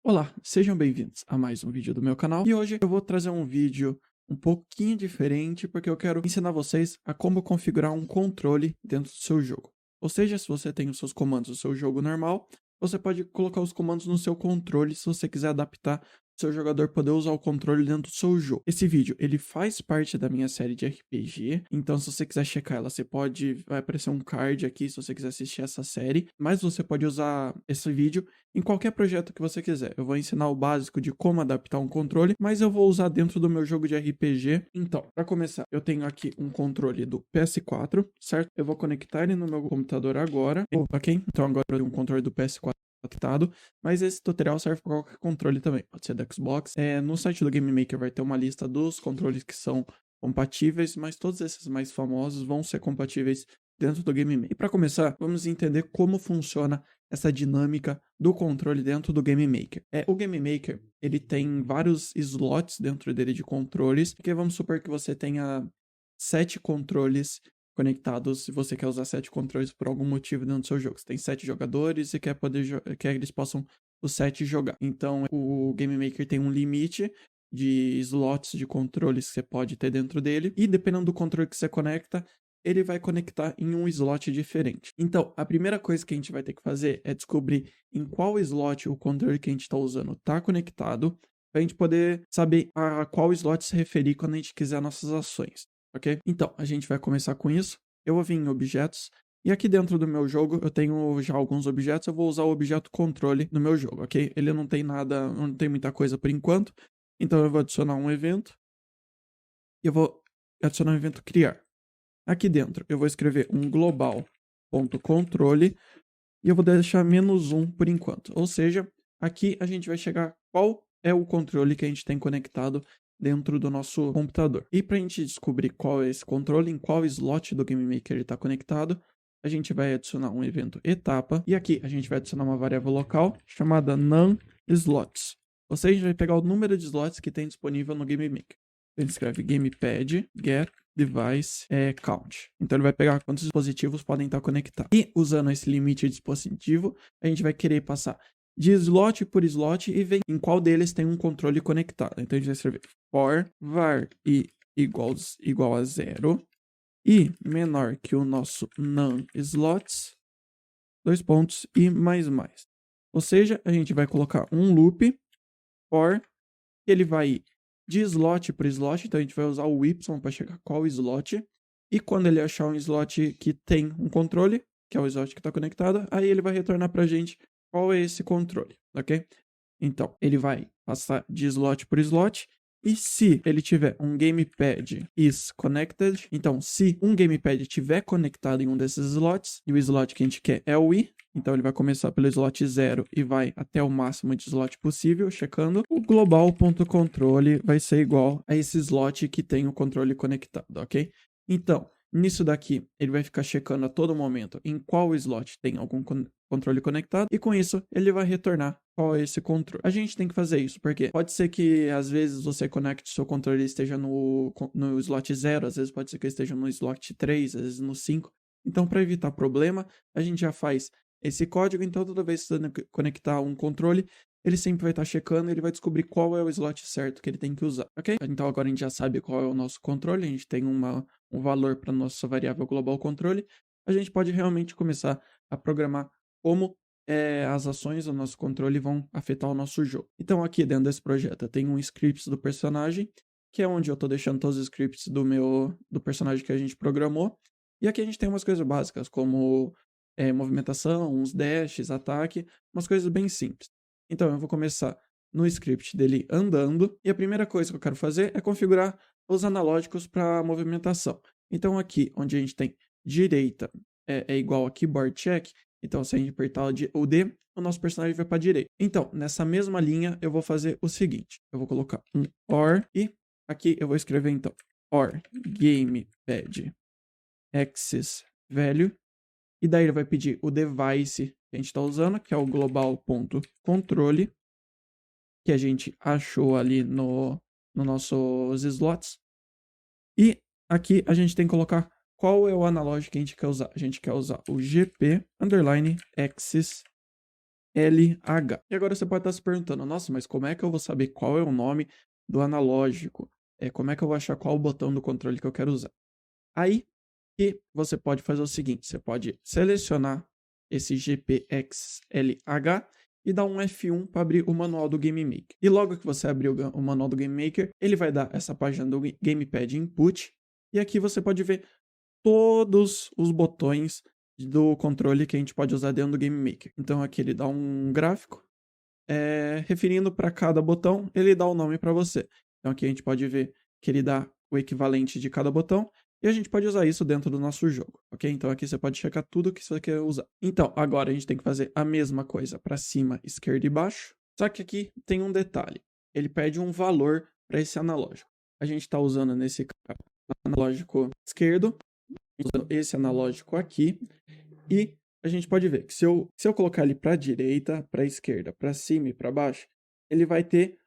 Olá, sejam bem-vindos a mais um vídeo do meu canal e hoje eu vou trazer um vídeo um pouquinho diferente porque eu quero ensinar vocês a como configurar um controle dentro do seu jogo. Ou seja, se você tem os seus comandos do seu jogo normal, você pode colocar os comandos no seu controle se você quiser adaptar o seu jogador poder usar o controle dentro do seu jogo. Esse vídeo, ele faz parte da minha série de RPG, então se você quiser checar ela, vai aparecer um card aqui se você quiser assistir essa série, mas você pode usar esse vídeo em qualquer projeto que você quiser. Eu vou ensinar o básico de como adaptar um controle, mas eu vou usar dentro do meu jogo de RPG. Então, para começar, eu tenho aqui um controle do PS4, certo? Eu vou conectar ele no meu computador agora, ok? Então agora eu tenho um controle do PS4 conectado, mas esse tutorial serve para qualquer controle também, pode ser do Xbox. No site do Game Maker vai ter uma lista dos controles que são compatíveis, mas todos esses mais famosos vão ser compatíveis dentro do Game Maker. E para começar, vamos entender como funciona essa dinâmica do controle dentro do Game Maker. O Game Maker, ele tem vários slots dentro dele de controles, porque vamos supor que você tenha 7 controles conectados, se você quer usar 7 controles por algum motivo dentro do seu jogo. Você tem 7 jogadores e quer que eles possam os 7 jogar. Então, o Game Maker tem um limite de slots de controles que você pode ter dentro dele, e dependendo do controle que você conecta, ele vai conectar em um slot diferente. Então, a primeira coisa que a gente vai ter que fazer é descobrir em qual slot o controle que a gente está usando está conectado, para a gente poder saber a qual slot se referir quando a gente quiser nossas ações, ok? Então, a gente vai começar com isso. Eu vou vir em objetos, e aqui dentro do meu jogo eu tenho já alguns objetos, eu vou usar o objeto controle no meu jogo, ok? Ele não tem nada, não tem muita coisa por enquanto, então eu vou adicionar um evento, e eu vou adicionar um evento criar. Aqui dentro eu vou escrever um global.controle e eu vou deixar -1 por enquanto. Ou seja, aqui a gente vai chegar qual é o controle que a gente tem conectado dentro do nosso computador. E para a gente descobrir qual é esse controle, em qual slot do Game Maker ele está conectado, a gente vai adicionar um evento etapa. E aqui a gente vai adicionar uma variável local chamada num_slots. Ou seja, a gente vai pegar o número de slots que tem disponível no Game Maker. Ele escreve gamepad get device count. Então ele vai pegar quantos dispositivos podem estar conectados. E usando esse limite de dispositivo, a gente vai querer passar de slot por slot e ver em qual deles tem um controle conectado. Então a gente vai escrever for var i igual a 0 e menor que o nosso num_slots, dois pontos e mais. Ou seja, a gente vai colocar um loop for, ele vai ir de slot por slot, então a gente vai usar o Y para chegar qual slot, e quando ele achar um slot que tem um controle, que é o slot que está conectado, aí ele vai retornar para a gente qual é esse controle, ok? Então, ele vai passar de slot por slot, e se ele tiver um gamepad is connected, então se um gamepad estiver conectado em um desses slots, e o slot que a gente quer é o I, então ele vai começar pelo slot 0 e vai até o máximo de slot possível, checando. O global.controle vai ser igual a esse slot que tem o controle conectado, ok? Então, nisso daqui, ele vai ficar checando a todo momento em qual slot tem algum controle conectado, e com isso ele vai retornar qual é esse controle. A gente tem que fazer isso, porque pode ser que às vezes você conecte o seu controle e esteja no slot 0, às vezes pode ser que esteja no slot 3, às vezes no 5. Então, para evitar problema, a gente já faz esse código, então toda vez que você conectar um controle, ele sempre vai estar checando e ele vai descobrir qual é o slot certo que ele tem que usar, ok? Então agora a gente já sabe qual é o nosso controle, a gente tem um valor para nossa variável global controle, a gente pode realmente começar a programar como as ações do nosso controle vão afetar o nosso jogo. Então aqui dentro desse projeto eu tenho um script do personagem, que é onde eu estou deixando todos os scripts do personagem que a gente programou, e aqui a gente tem umas coisas básicas, como movimentação, uns dashes, ataque, umas coisas bem simples. Então eu vou começar no script dele andando, e a primeira coisa que eu quero fazer é configurar os analógicos para movimentação. Então aqui onde a gente tem direita é igual a keyboard check, então se a gente apertar o D, o nosso personagem vai para a direita. Então nessa mesma linha eu vou fazer o seguinte, eu vou colocar um OR, e aqui eu vou escrever então OR gamepad axis value, e daí ele vai pedir o device que a gente está usando, que é o global.controle, que a gente achou ali no nossos slots. E aqui a gente tem que colocar qual é o analógico que a gente quer usar. A gente quer usar o GP_axis LH. E agora você pode estar se perguntando, nossa, mas como é que eu vou saber qual é o nome do analógico? Como é que eu vou achar qual o botão do controle que eu quero usar? Aí que você pode fazer o seguinte, você pode selecionar esse GPXLH e dar um F1 para abrir o manual do Game Maker. E logo que você abrir o manual do Game Maker, ele vai dar essa página do Gamepad Input, e aqui você pode ver todos os botões do controle que a gente pode usar dentro do Game Maker. Então aqui ele dá um gráfico, referindo para cada botão, ele dá o nome para você. Então aqui a gente pode ver que ele dá o equivalente de cada botão, e a gente pode usar isso dentro do nosso jogo, ok? Então aqui você pode checar tudo que você quer usar. Então agora a gente tem que fazer a mesma coisa para cima, esquerda e baixo, só que aqui tem um detalhe, ele pede um valor para esse analógico. A gente está usando nesse analógico esquerdo, usando esse analógico aqui, e a gente pode ver que se eu colocar ele para a direita, para a esquerda, para cima e para baixo, ele vai ter,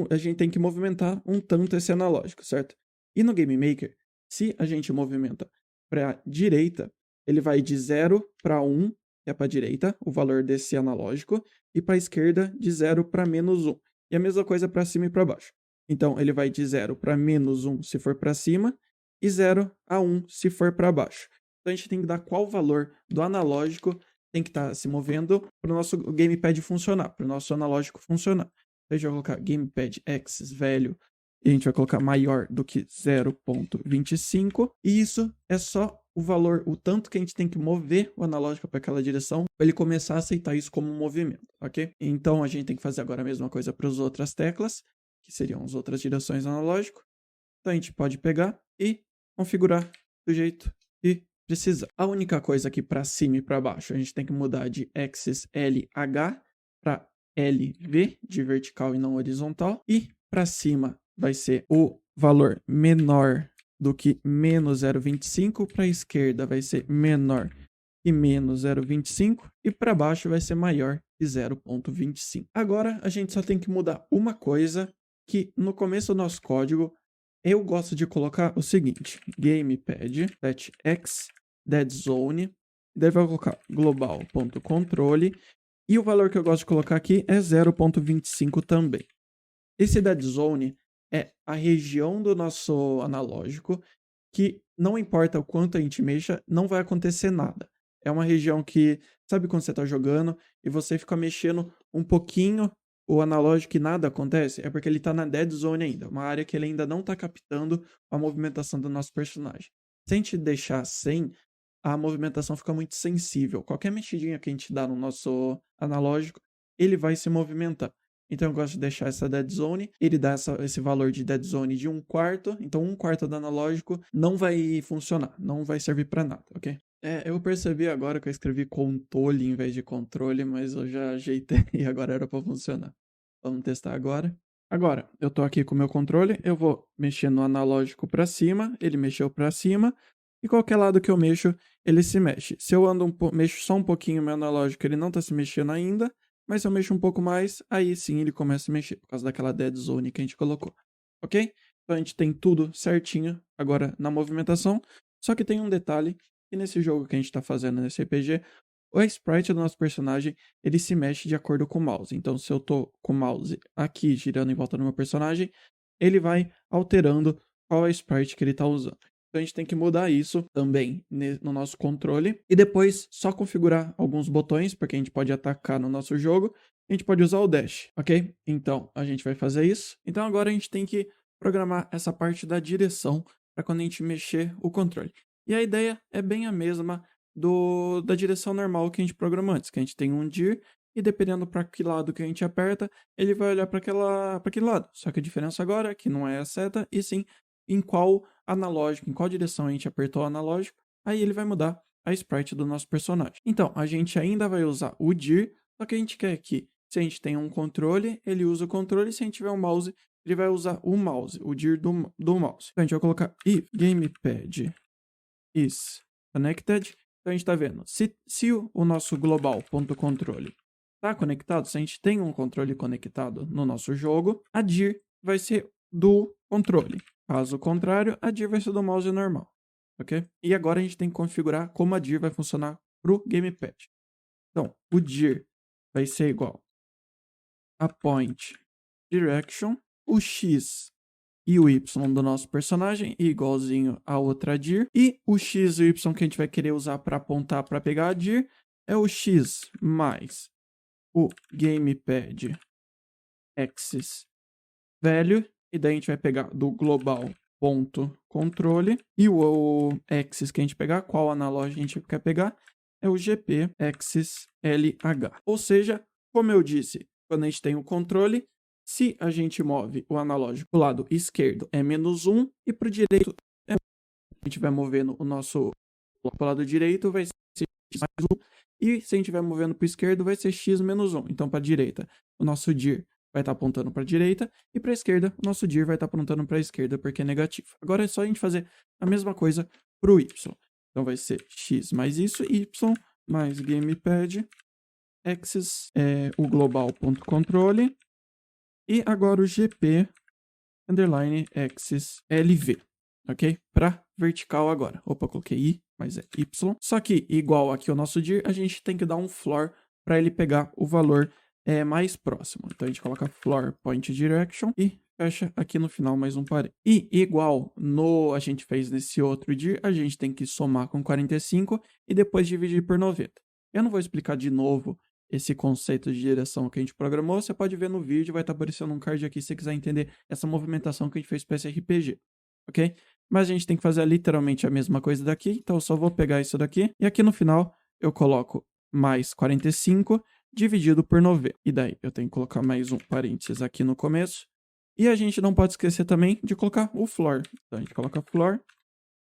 a gente tem que movimentar um tanto esse analógico, certo? E no Game Maker, se a gente movimenta para a direita, ele vai de 0 para 1, que é para a direita, o valor desse analógico, e para a esquerda de 0 para -1. E a mesma coisa para cima e para baixo. Então, ele vai de 0 para -1 se for para cima, e 0 a 1 se for para baixo. Então a gente tem que dar qual valor do analógico tem que estar se movendo para o nosso gamepad funcionar, para o nosso analógico funcionar. Então a gente vai colocar gamepad axis velho e a gente vai colocar maior do que 0.25, e isso é só o valor, o tanto que a gente tem que mover o analógico para aquela direção para ele começar a aceitar isso como um movimento, ok? Então a gente tem que fazer agora a mesma coisa para as outras teclas, que seriam as outras direções do analógico. Então a gente pode pegar e configurar do jeito que precisa. A única coisa aqui para cima e para baixo, a gente tem que mudar de axis LH para LV, de vertical e não horizontal. E para cima vai ser o valor menor do que menos 0,25, para a esquerda vai ser menor que menos 0,25 e para baixo vai ser maior que 0,25. Agora a gente só tem que mudar uma coisa, que no começo do nosso código eu gosto de colocar o seguinte: gamepad x dead zone, daí vai colocar global.controle, e o valor que eu gosto de colocar aqui é 0.25 também. Esse dead zone é a região do nosso analógico que não importa o quanto a gente mexa, não vai acontecer nada. É uma região que, sabe quando você está jogando e você fica mexendo um pouquinho o analógico e nada acontece? É porque ele está na dead zone ainda, uma área que ele ainda não está captando a movimentação do nosso personagem. Se a gente deixar sem, a movimentação fica muito sensível. Qualquer mexidinha que a gente dá no nosso analógico, ele vai se movimentar. Então eu gosto de deixar essa dead zone, ele dá esse valor de dead zone de 1/4, então 1/4 do analógico não vai funcionar, não vai servir para nada, ok? Eu percebi agora que eu escrevi controle em vez de controle, mas eu já ajeitei e agora era para funcionar. Vamos testar agora. Agora, eu tô aqui com o meu controle, eu vou mexer no analógico para cima, ele mexeu para cima, e qualquer lado que eu mexo, ele se mexe. Se eu mexo só um pouquinho o meu analógico, ele não tá se mexendo ainda, mas se eu mexo um pouco mais, aí sim ele começa a se mexer, por causa daquela dead zone que a gente colocou, ok? Então a gente tem tudo certinho agora na movimentação, só que tem um detalhe, que nesse jogo que a gente está fazendo, nesse RPG, o sprite do nosso personagem, ele se mexe de acordo com o mouse. Então se eu tô com o mouse aqui girando em volta do meu personagem, ele vai alterando qual é o sprite que ele está usando. Então a gente tem que mudar isso também no nosso controle. E depois só configurar alguns botões, porque a gente pode atacar no nosso jogo. A gente pode usar o dash, ok? Então a gente vai fazer isso. Então agora a gente tem que programar essa parte da direção para quando a gente mexer o controle. E a ideia é bem a mesma da direção normal que a gente programou antes, que a gente tem um dir, e dependendo para que lado que a gente aperta, ele vai olhar para aquele lado. Só que a diferença agora é que não é a seta, e sim em qual analógico, em qual direção a gente apertou o analógico, aí ele vai mudar a sprite do nosso personagem. Então, a gente ainda vai usar o dir, só que a gente quer que, se a gente tem um controle, ele usa o controle, se a gente tiver um mouse, ele vai usar o mouse, o dir do mouse. Então, a gente vai colocar if gamepad is connected. Então, a gente está vendo, se o nosso global.controle está conectado, se a gente tem um controle conectado no nosso jogo, a dir vai ser do controle. Caso contrário, a dir vai ser do mouse normal, ok? E agora a gente tem que configurar como a dir vai funcionar para o gamepad. Então, o dir vai ser igual a point direction, o x e o y do nosso personagem igualzinho a outra dir, e o x e o y que a gente vai querer usar para apontar para pegar a dir é o x mais o gamepad axis value, e daí a gente vai pegar do global.controle, e o axis que a gente pegar, qual analógico a gente quer pegar, é o GP axis LH. Ou seja, como eu disse, quando a gente tem o controle, se a gente move o analógico para o lado esquerdo é -1 e para o direito é 1. A gente vai movendo o nosso para o lado direito vai ser x mais 1, e se a gente estiver movendo para o esquerdo vai ser x menos 1. Então, para a direita, o nosso dir vai estar apontando para a direita, e para a esquerda, o nosso dir vai estar apontando para a esquerda, porque é negativo. Agora é só a gente fazer a mesma coisa para o y. Então vai ser x mais isso, y mais gamepad axis, o global.controle, e agora o gp underline axis lv, ok? Para vertical agora. Opa, coloquei i, mas é y. Só que, igual aqui o nosso dir, a gente tem que dar um floor para ele pegar o valor mais próximo. Então a gente coloca floor point direction e fecha aqui no final mais um parênteses. E igual a gente fez nesse outro dir, a gente tem que somar com 45 e depois dividir por 90. Eu não vou explicar de novo esse conceito de direção que a gente programou. Você pode ver no vídeo, vai estar aparecendo um card aqui se você quiser entender essa movimentação que a gente fez para esse RPG, ok? Mas a gente tem que fazer literalmente a mesma coisa daqui, então eu só vou pegar isso daqui, e aqui no final eu coloco mais 45 dividido por 90. E daí eu tenho que colocar mais um parênteses aqui no começo. E a gente não pode esquecer também de colocar o floor. Então a gente coloca floor,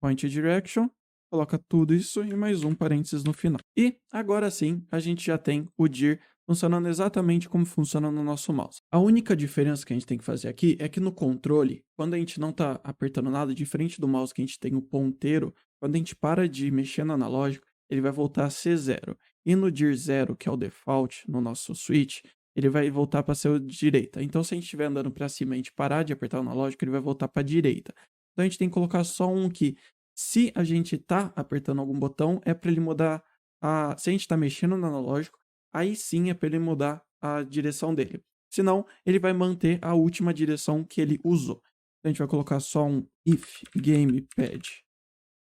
point direction, coloca tudo isso e mais um parênteses no final. E agora sim, a gente já tem o dir funcionando exatamente como funciona no nosso mouse. A única diferença que a gente tem que fazer aqui é que no controle, quando a gente não está apertando nada, diferente do mouse que a gente tem o ponteiro, quando a gente para de mexer no analógico, ele vai voltar a ser 0. E no dir 0, que é o default no nosso switch, ele vai voltar para ser o direita. Então, se a gente estiver andando para cima e a gente parar de apertar o analógico, ele vai voltar para a direita. Então, a gente tem que colocar só um que, se a gente está apertando algum botão, é para ele mudar se a gente está mexendo no analógico, aí sim é para ele mudar a direção dele. Senão, ele vai manter a última direção que ele usou. Então, a gente vai colocar só um if gamepad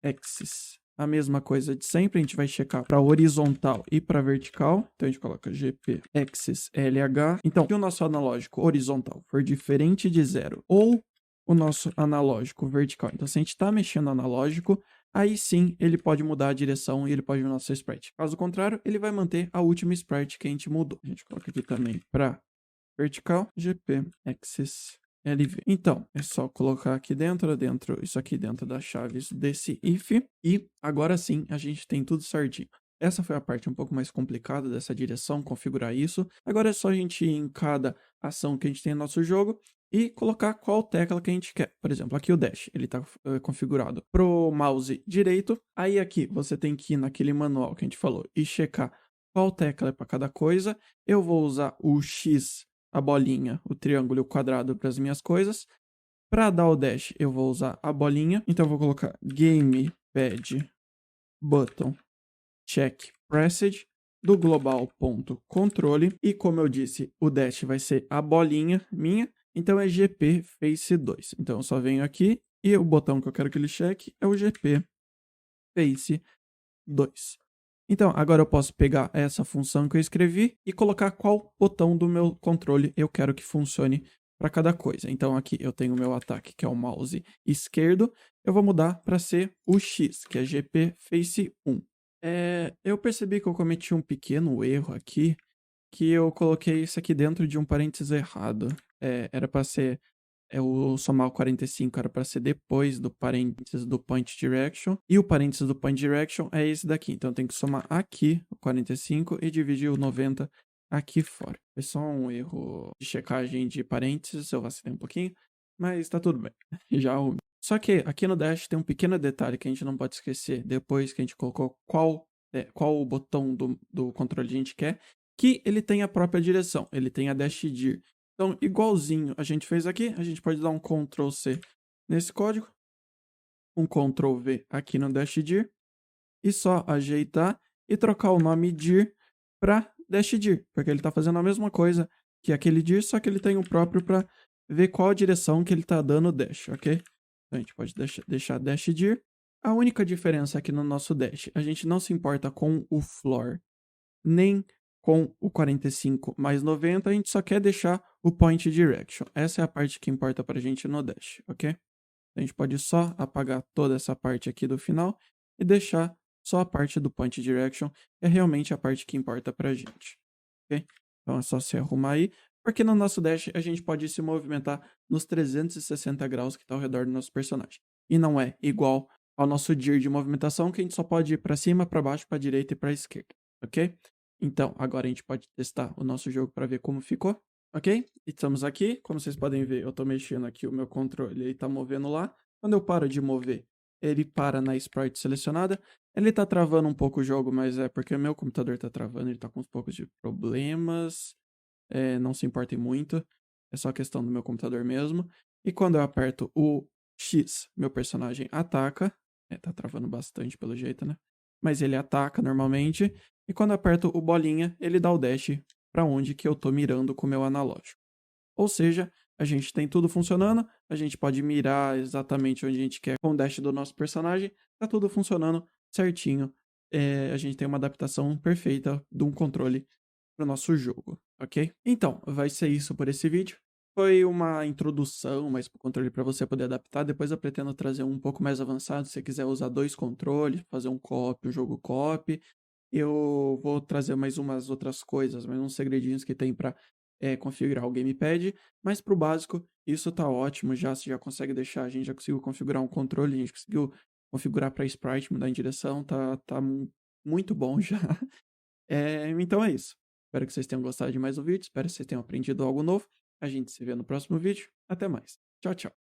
axis. A mesma coisa de sempre, a gente vai checar para horizontal e para vertical. Então, a gente coloca GP axis LH. Então, se o nosso analógico horizontal for diferente de 0 ou o nosso analógico vertical, então se a gente está mexendo no analógico, aí sim ele pode mudar a direção e ele pode mudar o nosso sprite. Caso contrário, ele vai manter a última sprite que a gente mudou. A gente coloca aqui também para vertical, GP axis LV. Então, é só colocar aqui dentro, isso aqui dentro das chaves desse if, e agora sim a gente tem tudo certinho. Essa foi a parte um pouco mais complicada dessa direção, configurar isso. Agora é só a gente ir em cada ação que a gente tem no nosso jogo e colocar qual tecla que a gente quer. Por exemplo, aqui o dash, ele está configurado pro mouse direito. Aí aqui você tem que ir naquele manual que a gente falou e checar qual tecla é para cada coisa. Eu vou usar o X, a bolinha, o triângulo e o quadrado para as minhas coisas. Para dar o dash, eu vou usar a bolinha. Então eu vou colocar gamepad button check pressed do global.controle. E como eu disse, o dash vai ser a bolinha minha. Então é GP face 2. Então eu só venho aqui e o botão que eu quero que ele cheque é o GP face 2. Então, agora eu posso pegar essa função que eu escrevi e colocar qual botão do meu controle eu quero que funcione para cada coisa. Então, aqui eu tenho o meu ataque, que é o mouse esquerdo. Eu vou mudar para ser o X, que é GP Face 1. Eu percebi que eu cometi um pequeno erro aqui, que eu coloquei isso aqui dentro de um parênteses errado. Era para ser o somar o 45 era para ser depois do parênteses do point direction. E o parênteses do point direction é esse daqui. Então, eu tenho que somar aqui o 45 e dividir o 90 aqui fora. Foi só um erro de checagem de parênteses. Eu vacilei um pouquinho, mas tá tudo bem. Já arrumei. Só que aqui no Dash tem um pequeno detalhe que a gente não pode esquecer depois que a gente colocou qual o botão do controle a gente quer, que ele tem a própria direção. Ele tem a Dash Dir. Então, igualzinho a gente fez aqui, a gente pode dar um Ctrl C nesse código, um Ctrl V aqui no Dash Dir, e só ajeitar e trocar o nome dir para Dash Dir, porque ele está fazendo a mesma coisa que aquele Dir, só que ele tem o próprio para ver qual a direção que ele está dando o dash, ok? Então a gente pode deixar Dash Dir. A única diferença aqui no nosso dash, a gente não se importa com o floor, nem com o 45 mais 90, a gente só quer deixar o point direction. Essa é a parte que importa para a gente no dash, ok? A gente pode só apagar toda essa parte aqui do final e deixar só a parte do point direction, que é realmente a parte que importa pra gente, ok? Então é só se arrumar aí, porque no nosso dash a gente pode se movimentar nos 360 graus que está ao redor do nosso personagem. E não é igual ao nosso dir de movimentação, que a gente só pode ir para cima, para baixo, para direita e para esquerda, ok? Então, agora a gente pode testar o nosso jogo para ver como ficou. Ok? Estamos aqui. Como vocês podem ver, eu estou mexendo aqui o meu controle, ele está movendo lá. Quando eu paro de mover, ele para na sprite selecionada. Ele está travando um pouco o jogo, mas é porque o meu computador está travando, ele está com uns poucos de problemas. Não se importem muito, é só questão do meu computador mesmo. E quando eu aperto o X, meu personagem ataca. Tá travando bastante pelo jeito, né? Mas ele ataca normalmente. E quando eu aperto o bolinha, ele dá o dash para onde que eu tô mirando com o meu analógico. Ou seja, a gente tem tudo funcionando, a gente pode mirar exatamente onde a gente quer com o dash do nosso personagem, tá tudo funcionando certinho. A gente tem uma adaptação perfeita de um controle para o nosso jogo, ok? Então, vai ser isso por esse vídeo. Foi uma introdução, mas para o controle para você poder adaptar. Depois eu pretendo trazer um pouco mais avançado, se você quiser usar 2 controles, fazer um co-op, um jogo co-op. Eu vou trazer mais umas outras coisas, mais uns segredinhos que tem para configurar o gamepad, mas para o básico isso tá ótimo, você já consegue deixar, a gente já conseguiu configurar um controle, a gente conseguiu configurar para sprite, mudar em direção, tá muito bom já. Então é isso. Espero que vocês tenham gostado de mais um vídeo, espero que vocês tenham aprendido algo novo. A gente se vê no próximo vídeo. Até mais. Tchau, tchau.